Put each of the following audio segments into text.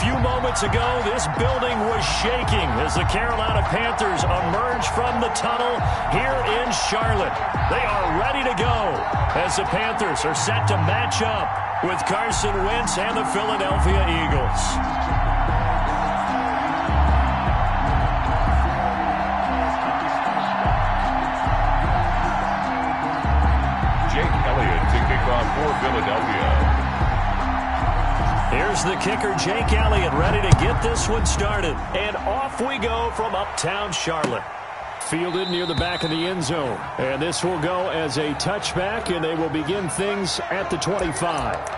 few moments ago, this building was shaking as the Carolina Panthers emerge from the tunnel here in Charlotte. They are ready to go as the Panthers are set to match up with Carson Wentz and the Philadelphia Eagles. For Philadelphia. Here's the kicker, Jake Elliott, ready to get this one started. And off we go from uptown Charlotte. Fielded near the back of the end zone. And this will go as a touchback, and they will begin things at the 25.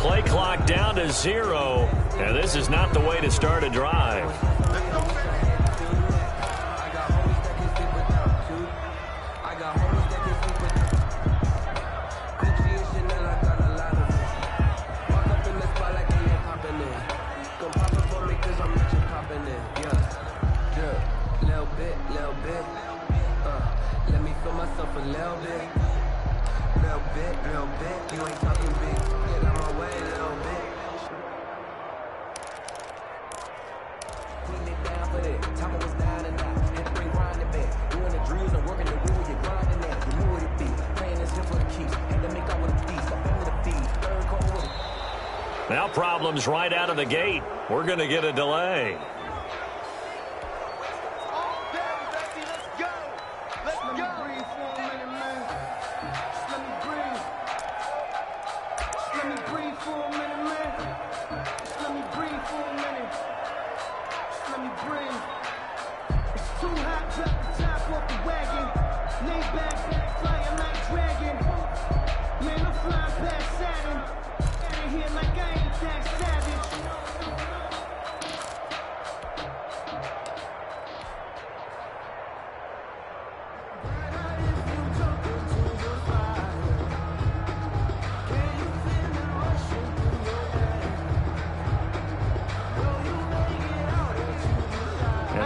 Play clock down to 0, and this is not the way to start a drive. Let me feel myself a little bit. You ain't talking big. Get out my way a little bit. Putting it down for that. Time was down and out. Had to bring grinding back. Doing the drills and working the wheel. You're grinding that. You knew what it be. Playing this here for the keys. Had to make out with the beast. I'm into the feed. Third cold with it. Now problems right out of the gate. We're going to get a delay.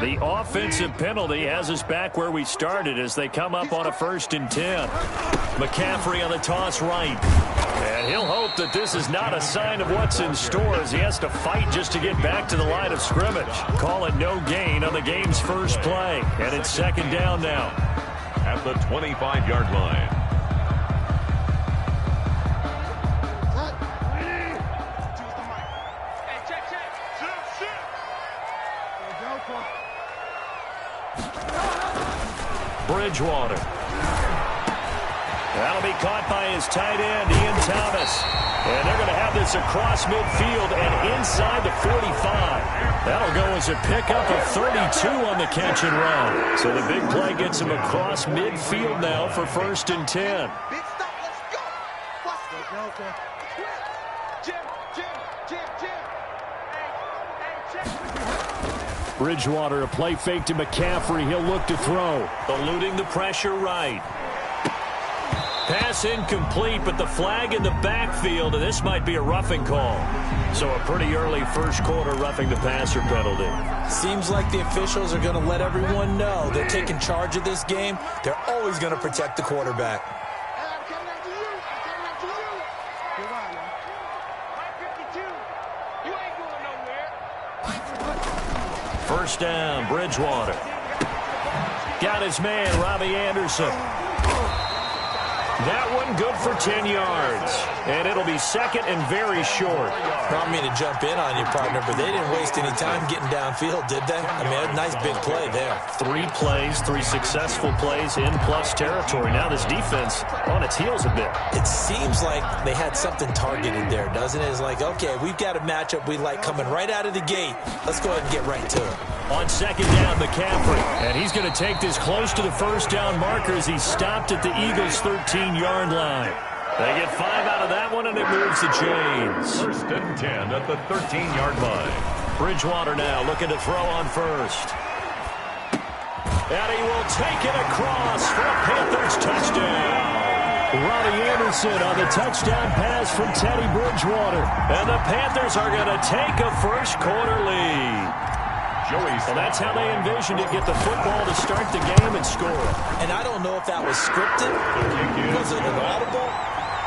The offensive penalty has us back where we started as they come up on a 1st and 10. McCaffrey on the toss right. And he'll hope that this is not a sign of what's in store as he has to fight just to get back to the line of scrimmage. Call it no gain on the game's first play. And it's 2nd down now. At the 25-yard line. Bridgewater. That'll be caught by his tight end, Ian Thomas. And they're going to have this across midfield and inside the 45. That'll go as a pickup of 32 on the catch and run. So the big play gets him across midfield now for 1st and 10. Bridgewater, a play fake to McCaffrey. He'll look to throw. Eluding the pressure right. Pass incomplete, but the flag in the backfield, and this might be a roughing call. So a pretty early first quarter roughing the passer penalty. Seems like the officials are going to let everyone know they're taking charge of this game. They're always going to protect the quarterback. First down, Bridgewater. Got his man, Robbie Anderson. That one good for 10 yards. And it'll be 2nd and very short. I don't mean to jump in on you, partner, but they didn't waste any time getting downfield, did they? I mean, a nice big play there. 3 plays, 3 successful plays in plus territory. Now this defense on its heels a bit. It seems like they had something targeted there, doesn't it? It's like, okay, we've got a matchup we like coming right out of the gate. Let's go ahead and get right to it. On second down, McCaffrey. And he's going to take this close to the first down marker as he's stopped at the Eagles' 13-yard line. They get 5 out of that one, and it moves the chains. 1st and 10 at the 13-yard line. Bridgewater now looking to throw on first. And he will take it across for a Panthers touchdown. Ronnie Anderson on the touchdown pass from Teddy Bridgewater. And the Panthers are going to take a first-quarter lead. Well, that's how they envisioned it, get the football to start the game and score. And I don't know if that was scripted, was it an audible,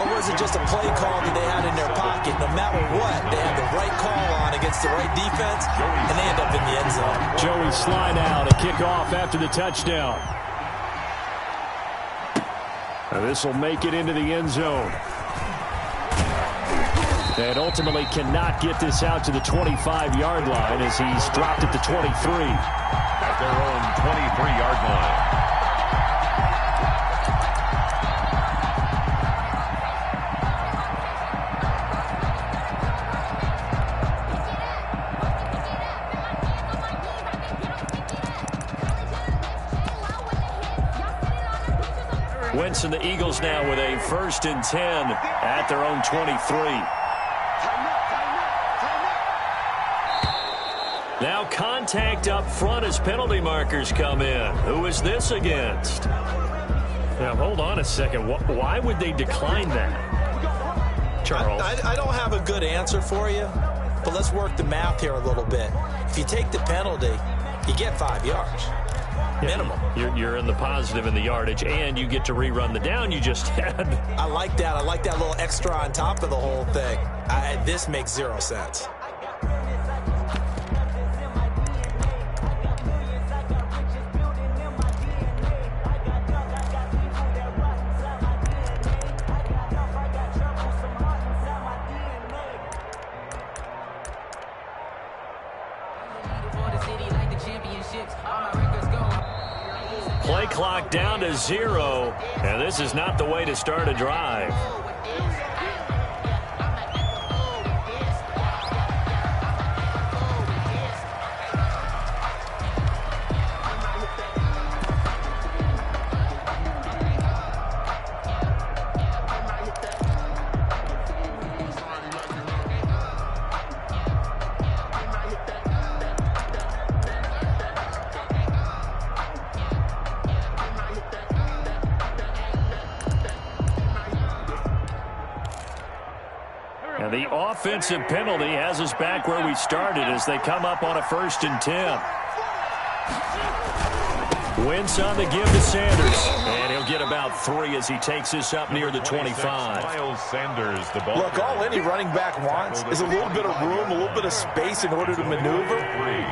or was it just a play call that they had in their pocket? No matter what, they had the right call on against the right defense, and they end up in the end zone. Joey slide out, a kickoff after the touchdown. And this will make it into the end zone. And ultimately cannot get this out to the 25-yard line as he's dropped at the 23. At their own 23-yard line. Wentz and the Eagles now with a 1st and 10 at their own 23. Now contact up front as penalty markers come in. Who is this against? Now, hold on a second. Why would they decline that? Charles? I don't have a good answer for you, but let's work the math here a little bit. If you take the penalty, you get 5 yards. Minimum. You're in the positive in the yardage, and you get to rerun the down you just had. I like that. I like that little extra on top of the whole thing. This makes 0 sense. Play clock down to 0, and this is not the way to start a drive. And the offensive penalty has us back where we started as they come up on a 1st and 10. Wentz on the give to Sanders. And he'll get about 3 as he takes this up near the 25. Miles Sanders, the ball. Look, all any running back wants is a little bit of room, a little bit of space in order to maneuver.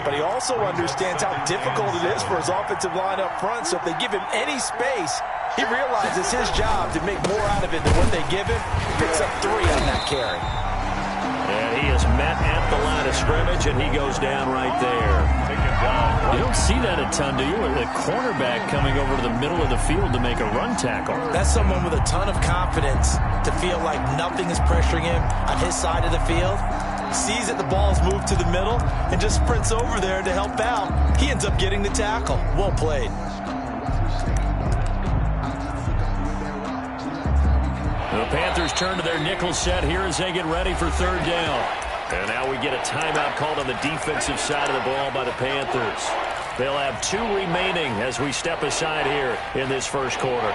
But he also understands how difficult it is for his offensive line up front. So if they give him any space, he realizes his job to make more out of it than what they give him. Picks up 3 on that carry. And he is met at the line of scrimmage, and he goes down right there. You don't see that a ton, do you? With a cornerback coming over to the middle of the field to make a run tackle. That's someone with a ton of confidence to feel like nothing is pressuring him on his side of the field. Sees that the ball's moved to the middle and just sprints over there to help out. He ends up getting the tackle. Well played. The Panthers turn to their nickel set here as they get ready for 3rd down. And now we get a timeout called on the defensive side of the ball by the Panthers. They'll have 2 remaining as we step aside here in this 1st quarter.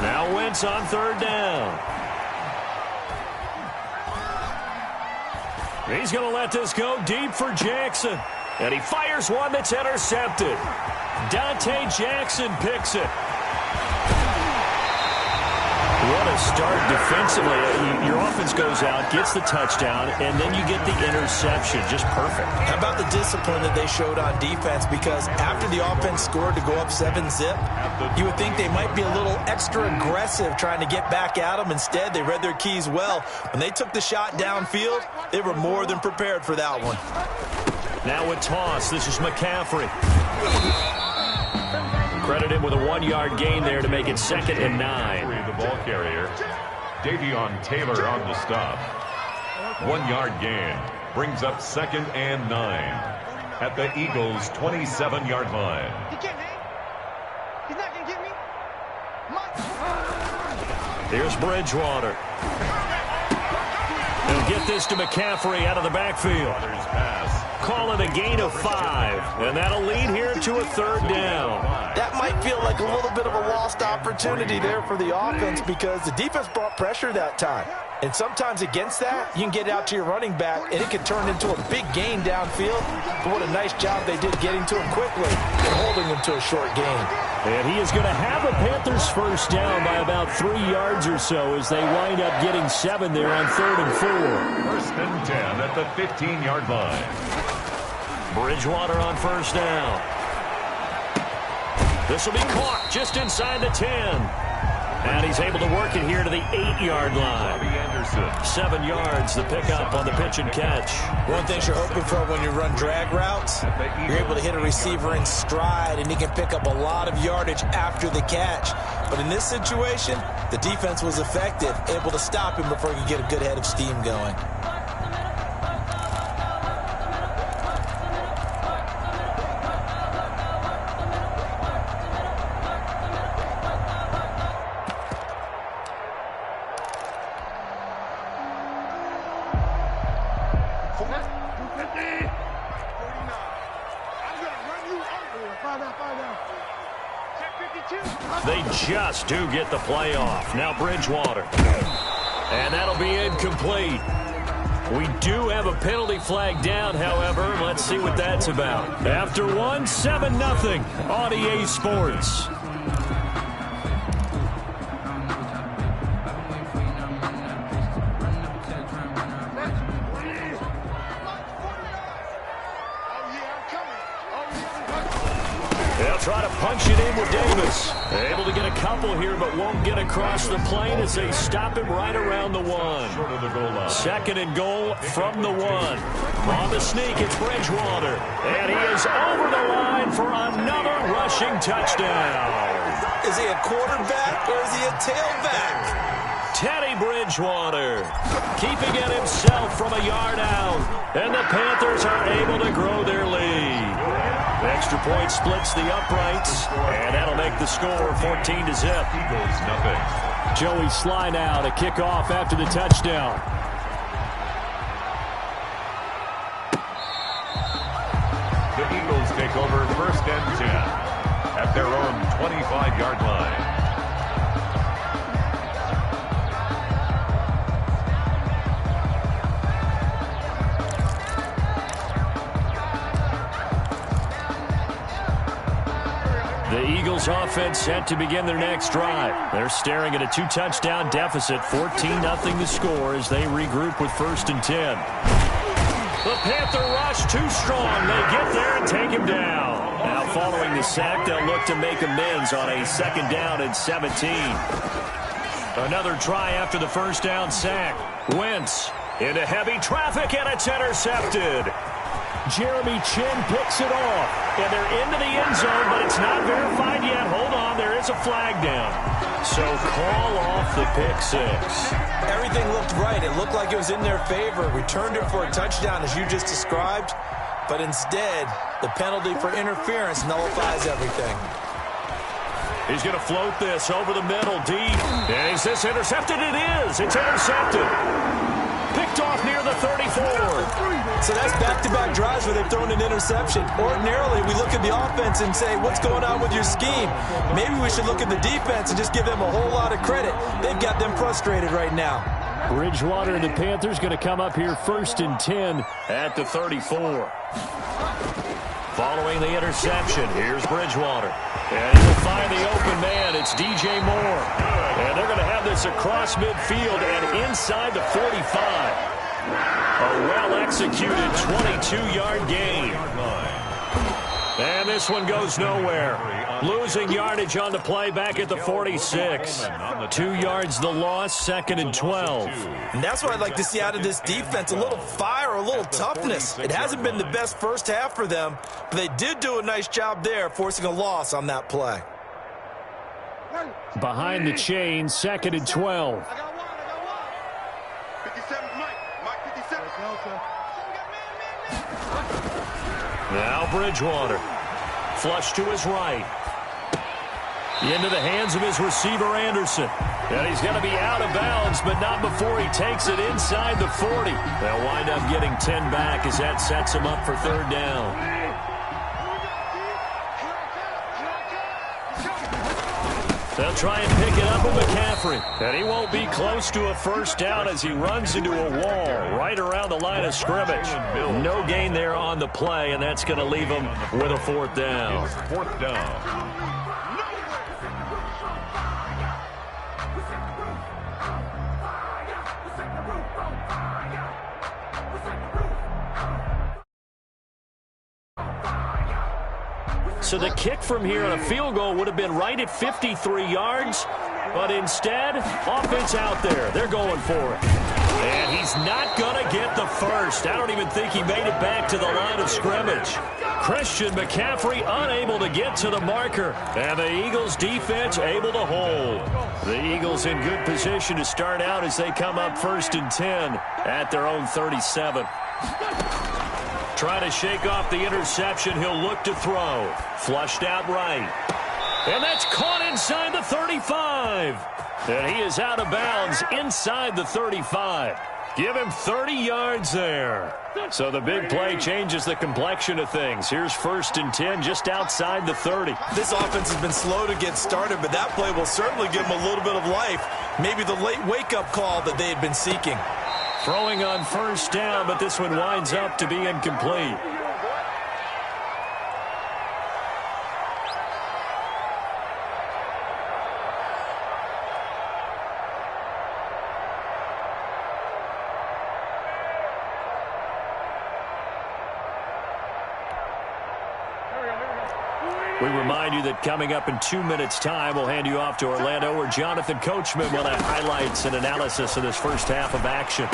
Now Wentz on 3rd down. He's going to let this go deep for Jackson. And he fires one that's intercepted. Dante Jackson picks it. What a start defensively. Your offense goes out, gets the touchdown, and then you get the interception. Just perfect. How about the discipline that they showed on defense? Because after the offense scored to go up 7-zip, you would think they might be a little extra aggressive trying to get back at them. Instead, they read their keys well. When they took the shot downfield, they were more than prepared for that one. Now with toss, this is McCaffrey. Credit him with a 1-yard gain there to make it 2nd and 9. The ball carrier. Davion Taylor on the stop. 1 yard gain. Brings up 2nd and 9 at the Eagles' 27-yard line. He can't hang. He's not going to get me. Here's Bridgewater. They'll get this to McCaffrey out of the backfield. Call it a gain of 5, and that'll lead here to a 3rd down. That might feel like a little bit of a lost opportunity there for the offense because the defense brought pressure that time. And sometimes against that, you can get it out to your running back, and it can turn into a big gain downfield. But what a nice job they did getting to him quickly and holding him to a short gain. And he is going to have the Panthers first down by about 3 yards or so as they wind up getting 7 there on 3rd and 4. 1st and 10 at the 15-yard line. Bridgewater on first down. This will be caught just inside the 10. And he's able to work it here to the 8-yard line. 7 yards, the pickup on the pitch and catch. One thing you're hoping for when you run drag routes, you're able to hit a receiver in stride, and he can pick up a lot of yardage after the catch. But in this situation, the defense was effective, able to stop him before he could get a good head of steam going. They just do get the play off. Now Bridgewater. And that'll be incomplete. We do have a penalty flag down, however. Let's see what that's about. After one, 7-0 on EA Sports. They'll try to punch it in with Davis. Able to get a couple here, but won't get across the plane as they stop him right around the 1. 2nd and goal from the 1. On the sneak, it's Bridgewater. And he is over the line for another rushing touchdown. Is he a quarterback or is he a tailback? Teddy Bridgewater keeping it himself from a yard out. And the Panthers are able to grow their lead. Extra point splits the uprights, and that'll make the score 14-0. Eagles nothing. Joey Sly now to kick off after the touchdown. The Eagles take over 1st and 10 at their own 25-yard line. The Eagles offense set to begin their next drive. They're staring at a 2-touchdown deficit, 14-0 the score as they regroup with 1st and 10. The Panther rush too strong. They get there and take him down. Now following the sack, they'll look to make amends on a 2nd down and 17. Another try after the 1st down sack. Wentz into heavy traffic, and it's intercepted. Jeremy Chin picks it off, and they're into the end zone, but it's not verified yet. Hold on, there is a flag down. So call off the pick 6. Everything looked right. It looked like it was in their favor. Returned it for a touchdown, as you just described, but instead, the penalty for interference nullifies everything. He's going to float this over the middle, deep. And is this intercepted? It is. It's intercepted. Picked off near the 34. So that's back-to-back drives where they've thrown an interception. Ordinarily, we look at the offense and say, what's going on with your scheme? Maybe we should look at the defense and just give them a whole lot of credit. They've got them frustrated right now. Bridgewater and the Panthers going to come up here 1st and 10 at the 34. Following the interception, here's Bridgewater. And he will find the open man. It's DJ Moore. And they're going to have this across midfield and inside the 45. A well-executed 22-yard gain. And this one goes nowhere. Losing yardage on the play back at the 46. 2 yards the loss, 2nd and 12. And that's what I'd like to see out of this defense, a little fire, a little toughness. It hasn't been the best first half for them, but they did do a nice job there, forcing a loss on that play. Behind the chain, 2nd and 12. Now Bridgewater. Flush to his right. Into the hands of his receiver, Anderson. And he's going to be out of bounds, but not before he takes it inside the 40. They'll wind up getting 10 back as that sets him up for third down. They'll try and pick it up with McCaffrey. And he won't be close to a first down as he runs into a wall right around the line of scrimmage. No gain there on the play, and that's going to leave him with a fourth down. Fourth down. So the kick from here on a field goal would have been right at 53 yards, but instead, offense out there. They're going for it. And he's not going to get the first. I don't even think he made it back to the line of scrimmage. Christian McCaffrey unable to get to the marker, and the Eagles defense able to hold. The Eagles in good position to start out as they come up 1st and 10 at their own 37. Trying to shake off the interception. He'll look to throw. Flushed out right. And that's caught inside the 35. And he is out of bounds inside the 35. Give him 30 yards there. So the big play changes the complexion of things. Here's 1st and 10 just outside the 30. This offense has been slow to get started, but that play will certainly give them a little bit of life. Maybe the late wake-up call that they had been seeking. Throwing on 1st down, but this one winds up to be incomplete. We remind you that coming up in 2 minutes' time, we'll hand you off to Orlando, where Jonathan Coachman will have highlights and analysis of this first half of action.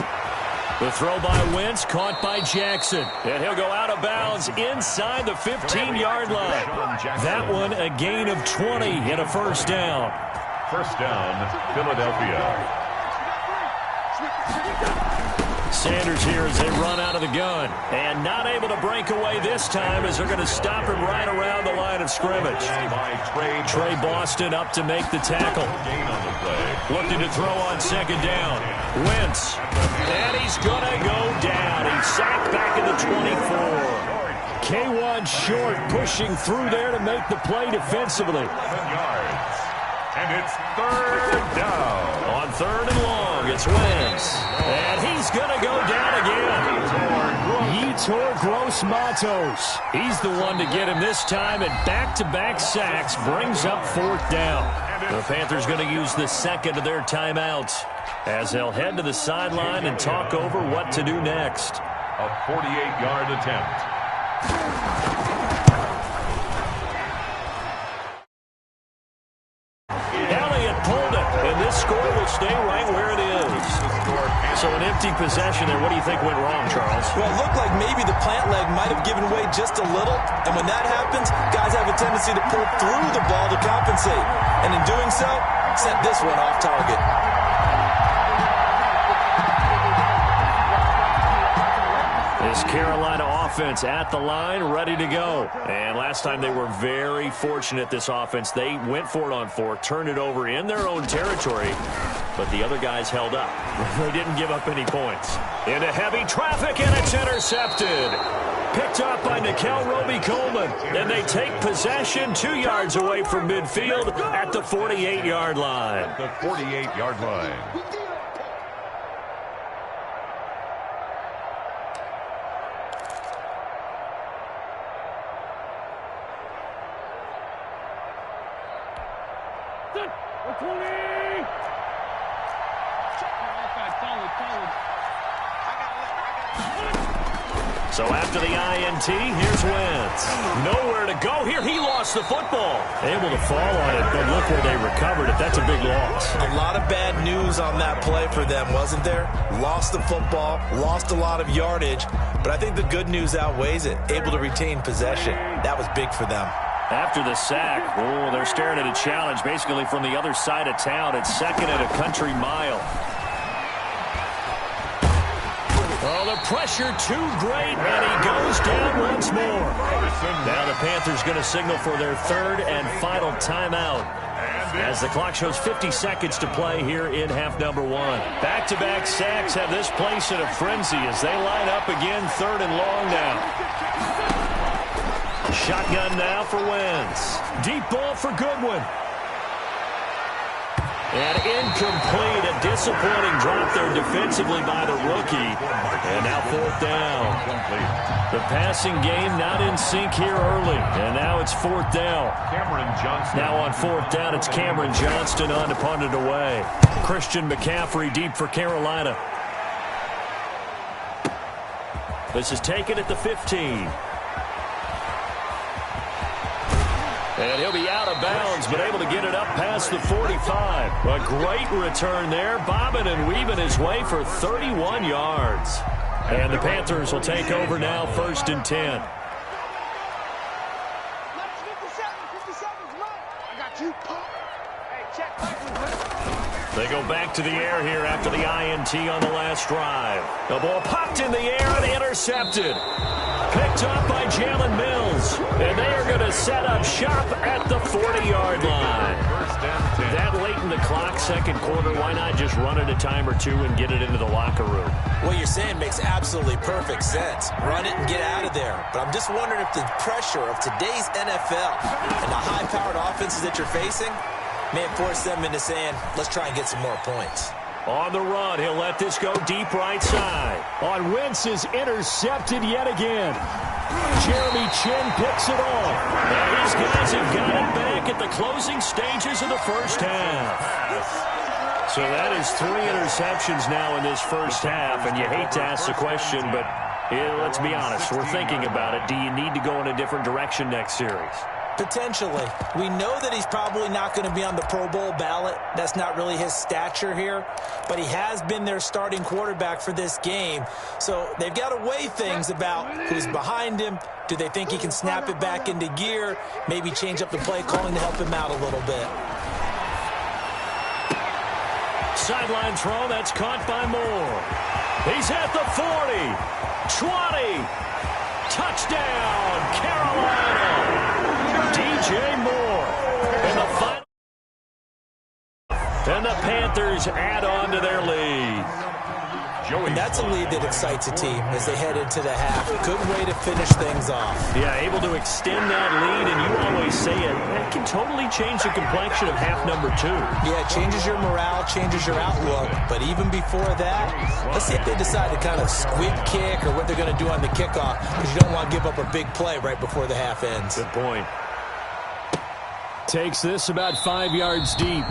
The throw by Wentz, caught by Jackson. And he'll go out of bounds inside the 15-yard line. That one a gain of 20 and a first down. First down, Philadelphia. Sanders here as they run out of the gun. And not able to break away this time as they're going to stop him right around the line of scrimmage. Trey Boston up to make the tackle. Looking to throw on 2nd down. Wentz. And he's going to go down. He's sacked back at the 24. K1 Short pushing through there to make the play defensively. And it's 3rd down. On 3rd and long, it's Wentz. And he's going to go down again. Yetur Gross-Matos. He's the one to get him this time, and back-to-back sacks brings up 4th down. The Panthers going to use the second of their timeouts as they'll head to the sideline and talk over what to do next. A 48-yard attempt. This score will stay right where it is. So an empty possession there. What do you think went wrong, Charles? Well, it looked like maybe the plant leg might have given way just a little. And when that happens, guys have a tendency to pull through the ball to compensate. And in doing so, sent this one off target. This Carolina offense at the line, ready to go. And last time they were very fortunate, this offense. They went for it on 4th, turned it over in their own territory, but the other guys held up. They didn't give up any points. Into heavy traffic, and it's intercepted. Picked up by Nickel Roby-Coleman. And they take possession 2 yards away from midfield at the 48-yard line. The 48-yard line. So after the INT, here's Wentz. Nowhere to go here. He lost the football. Able to fall on it, but look where they recovered it. That's a big loss. A lot of bad news on that play for them, wasn't there? Lost the football, lost a lot of yardage, but I think the good news outweighs it. Able to retain possession. That was big for them. After the sack, they're staring at a challenge basically from the other side of town. It's 2nd and a country mile. Oh, the pressure too great, and he down once more. Now the Panthers going to signal for their third and final timeout, as the clock shows 50 seconds to play here in half number one. Back-to-back sacks have this place in a frenzy as they line up again, third and long now. Shotgun now for Wentz. Deep ball for Goodwin. And incomplete. A disappointing drop there defensively by the rookie. And now fourth down. The passing game not in sync here early. And now it's fourth down. Cameron Johnston. Now on fourth down, it's Cameron Johnston on to punt it away. Christian McCaffrey deep for Carolina. This is taken at the 15. And he'll be out of bounds, but able to get it up past the 45. A great return there, bobbing and weaving his way for 31 yards. And the Panthers will take over now, first and 10. They go back to the air here after the INT on the last drive. The ball popped in the air and intercepted. Picked up by Jalen Mills. And they are going to set up shop at the 40-yard line. That late in the clock, second quarter, why not just run it a time or two and get it into the locker room? What you're saying makes absolutely perfect sense. Run it and get out of there. But I'm just wondering if the pressure of today's NFL and the high-powered offenses that you're facing may force them into saying, let's try and get some more points. On the run, he'll let this go deep right side. On Wentz is intercepted yet again. Jeremy Chin picks it off. And these guys have got it back at the closing stages of the first half. So that is 3 interceptions now in this first half, and you hate to ask the question, but let's be honest, we're thinking about it. Do you need to go in a different direction next series? Potentially. We know that he's probably not going to be on the Pro Bowl ballot. That's not really his stature here. But he has been their starting quarterback for this game. So they've got to weigh things about who's behind him. Do they think he can snap it back into gear? Maybe change up the play calling to help him out a little bit. Sideline throw, that's caught by Moore. He's at the 40, 20. Touchdown, Carolina. DJ Moore in the final. And the Panthers add on to their lead. And that's a lead that excites a team as they head into the half. Good way to finish things off. Yeah, able to extend that lead, and you always say it, that can totally change the complexion of half number 2. Yeah, it changes your morale, changes your outlook. But even before that, let's see if they decide to kind of squib kick or what they're going to do on the kickoff, because you don't want to give up a big play right before the half ends. Good point. Takes this about 5 yards deep.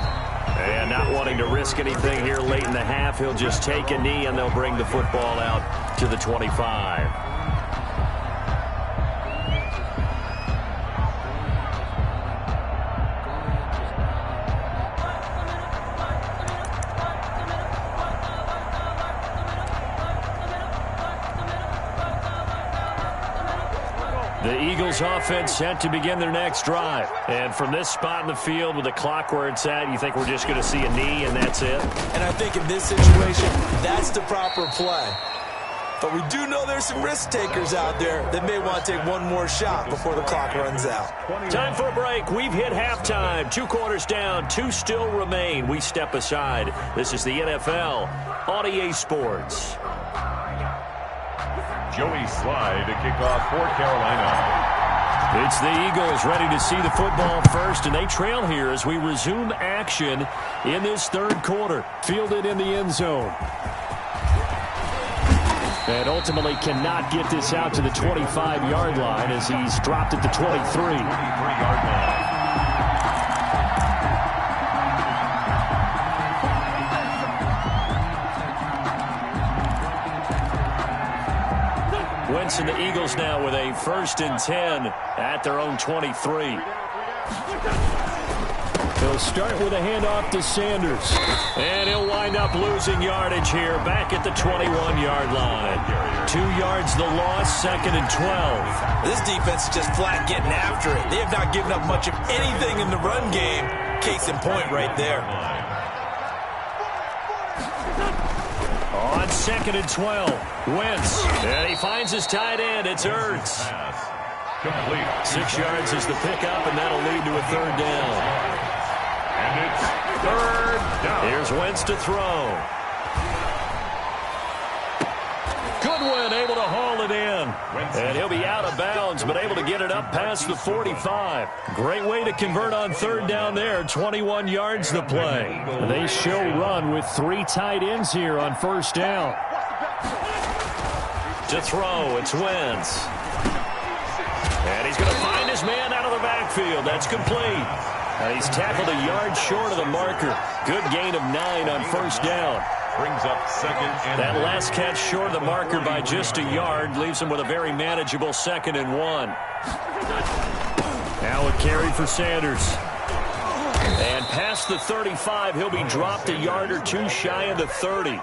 And not wanting to risk anything here late in the half, he'll just take a knee and they'll bring the football out to the 25. The Eagles offense set to begin their next drive. And from this spot in the field with the clock where it's at, you think we're just going to see a knee and that's it? And I think in this situation, that's the proper play. But we do know there's some risk takers out there that may want to take one more shot before the clock runs out. Time for a break. We've hit halftime. 2 quarters down, 2 still remain. We step aside. This is the NFL on EA Sports. Joey Slye to kick off for Carolina. It's the Eagles ready to see the football first, and they trail here as we resume action in this third quarter. Fielded in the end zone. And ultimately cannot get this out to the 25-yard line as he's dropped at the 23. 23-yard line. Wentz and the Eagles now with a 1st and 10 at their own 23. He'll start with a handoff to Sanders. And he'll wind up losing yardage here back at the 21-yard line. 2 yards the loss, 2nd and 12. This defense is just flat getting after it. They have not given up much of anything in the run game. Case in point right there. On On 2nd and 12, Wentz. And he finds his tight end. It's Ertz. Complete. 6 yards is the pickup, and that'll lead to a 3rd down. And it's 3rd down. Here's Wentz to throw. Goodwin able to haul it in. And he'll be out of bounds, but able to get it up past the 45. Great way to convert on 3rd down there. 21 yards to play. They show run with 3 tight ends here on 1st down. To throw, it's Wentz. And he's going to find his man out of the backfield. That's complete. And he's tackled a yard short of the marker. Good gain of 9 on 1st down. Brings up 2nd and that last catch short of the marker by just a yard leaves him with a very manageable 2nd and 1. Now a carry for Sanders. And past the 35, he'll be dropped a yard or 2 shy of the 30.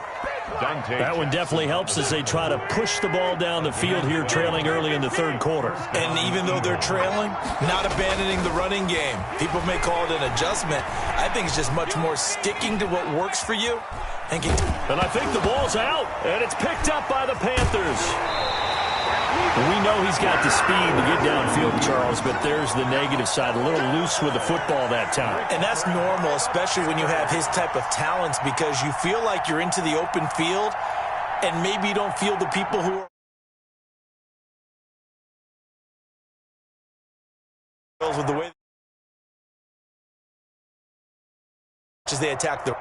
That one definitely helps as they try to push the ball down the field here, trailing early in the 3rd quarter. And even though they're trailing, not abandoning the running game. People may call it an adjustment. I think it's just much more sticking to what works for you. And I think the ball's out, and it's picked up by the Panthers. We know he's got the speed to get downfield, Charles, but there's the negative side. A little loose with the football that time. And that's normal, especially when you have his type of talents, because you feel like you're into the open field, and maybe you don't feel the people who are with the way as they attack the